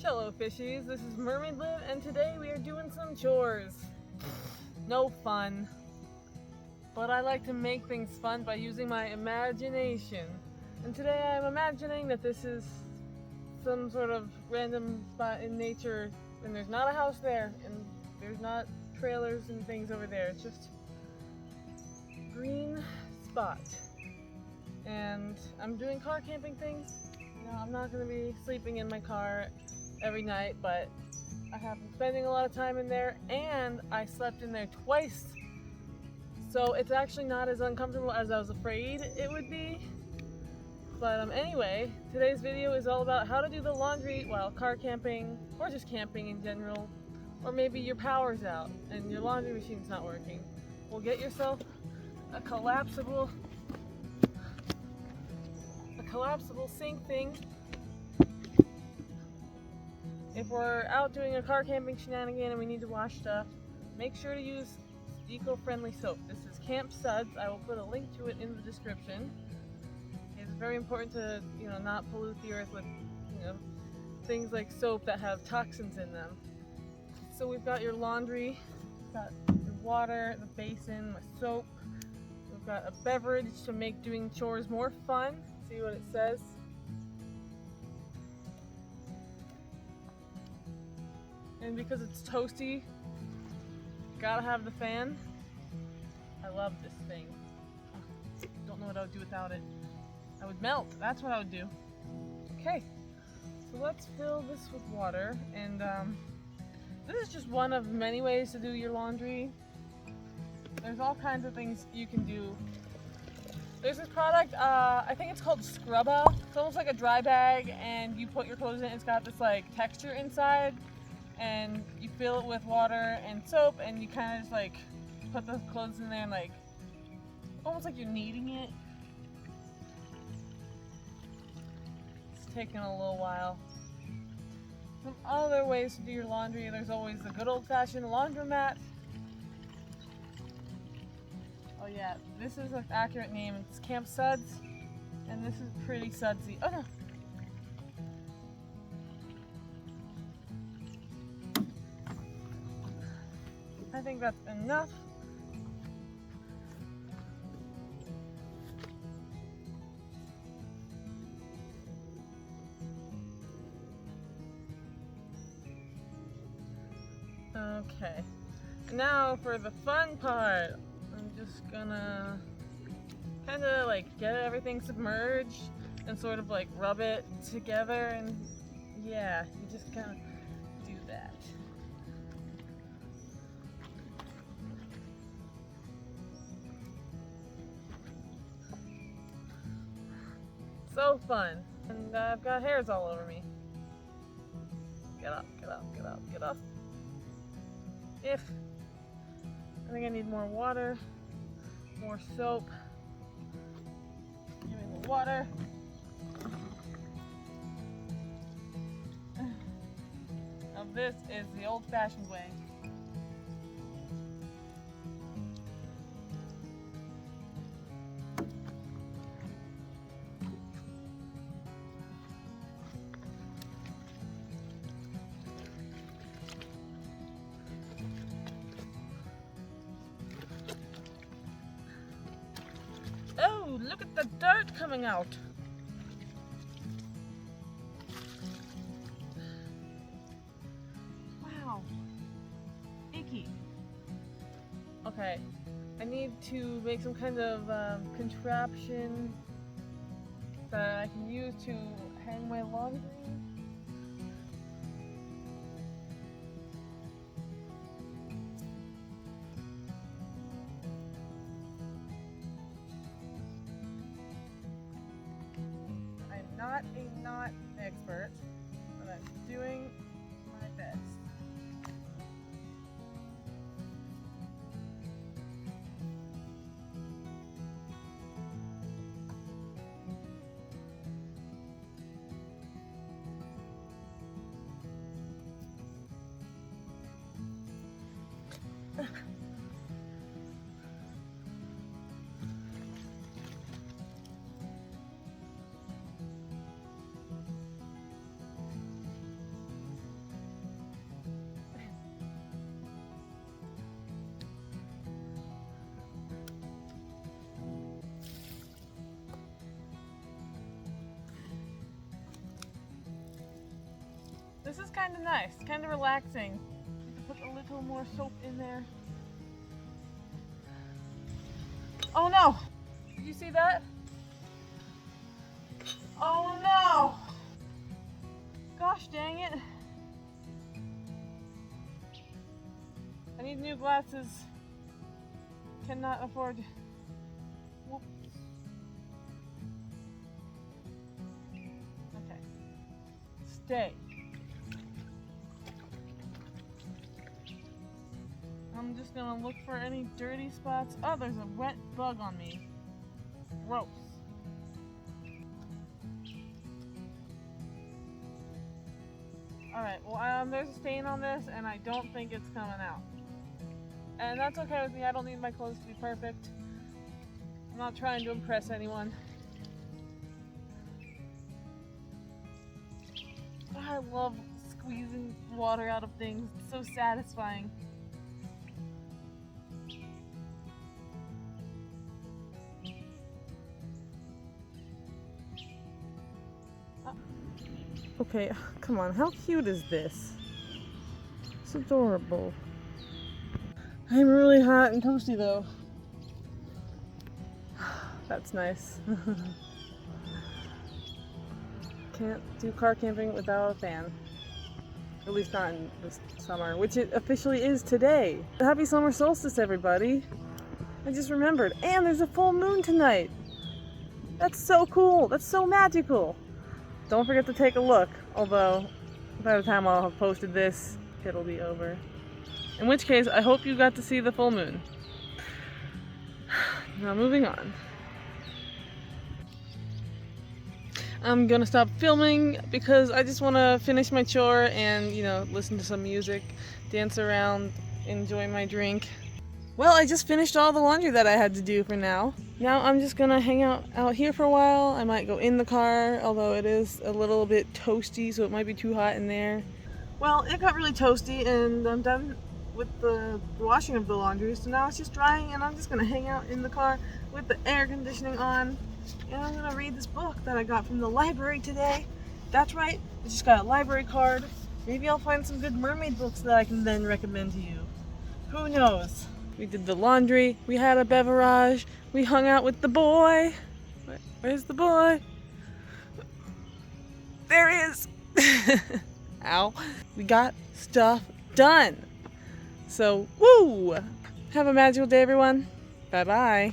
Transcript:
Hello fishies, this is Mermaid Liv and today we are doing some chores. No fun. But I like to make things fun by using my imagination. And today I'm imagining that this is some sort of random spot in nature and there's not a house there and there's not trailers and things over there. It's just a green spot. And I'm doing car camping things. You know, I'm not going to be sleeping in my car every night, but I have been spending a lot of time in there and I slept in there twice. So it's actually not as uncomfortable as I was afraid it would be. But anyway, today's video is all about how to do the laundry while car camping or just camping in general. Or maybe your power's out and your laundry machine's not working. Well, get yourself a collapsible sink thing. If we're out doing a car camping shenanigan and we need to wash stuff, make sure to use eco-friendly soap. This is Camp Suds. I will put a link to it in the description. It's very important to, not pollute the earth with, things like soap that have toxins in them. So we've got your laundry, we've got your water, the basin, my soap. We've got a beverage to make doing chores more fun. See what it says. And because it's toasty, gotta have the fan. I love this thing. Don't know what I would do without it. I would melt, that's what I would do. Okay, so let's fill this with water. And this is just one of many ways to do your laundry. There's all kinds of things you can do. There's this product, I think it's called Scrubba. It's almost like a dry bag and you put your clothes in it. It's got this like texture inside. And you fill it with water and soap and you kind of just put the clothes in there and almost like you're kneading it. It's taking a little while. Some other ways to do your laundry, there's always the good old-fashioned laundromat. Oh yeah, this is an accurate name. It's Camp Suds and this is pretty sudsy. Oh no! I think that's enough. Okay, now for the fun part. I'm just gonna kind of get everything submerged and sort of rub it together, and yeah, you just kind of do that. So fun. And I've got hairs all over me. Get up, get up, get up, get up. I think I need more water, more soap. Give me the water. Now this is the old-fashioned way. Oh, look at the dirt coming out. Wow. Icky. Okay, I need to make some kind of contraption that I can use to hang my laundry. Not a knot expert, but I'm doing my best. This is kind of nice, kind of relaxing. You can put a little more soap in there. Oh no! Did you see that? Oh no! Gosh dang it. I need new glasses. Cannot afford. Whoops. Okay. Stay. I'm just gonna look for any dirty spots. Oh, there's a wet bug on me. Gross. Alright, well there's a stain on this and I don't think it's coming out. And that's okay with me, I don't need my clothes to be perfect. I'm not trying to impress anyone. I love squeezing water out of things, it's so satisfying. Okay, come on, how cute is this? It's adorable. I'm really hot and toasty though. That's nice. Can't do car camping without a fan. At least not in this summer, which it officially is today. Happy summer solstice, everybody. I just remembered. And there's a full moon tonight. That's so cool. That's so magical. Don't forget to take a look, although by the time I'll have posted this, it'll be over. In which case, I hope you got to see the full moon. Now moving on. I'm gonna stop filming because I just want to finish my chore and, you know, listen to some music, dance around, enjoy my drink. Well, I just finished all the laundry that I had to do for now. Now I'm just gonna hang out here for a while. I might go in the car, although it is a little bit toasty, so it might be too hot in there. Well, it got really toasty and I'm done with the washing of the laundry, so now it's just drying and I'm just gonna hang out in the car with the air conditioning on. And I'm gonna read this book that I got from the library today. That's right, I just got a library card. Maybe I'll find some good mermaid books that I can then recommend to you. Who knows? We did the laundry, we had a beverage, we hung out with the boy. Where's the boy? There he is! Ow. We got stuff done. So, woo! Have a magical day, everyone. Bye-bye.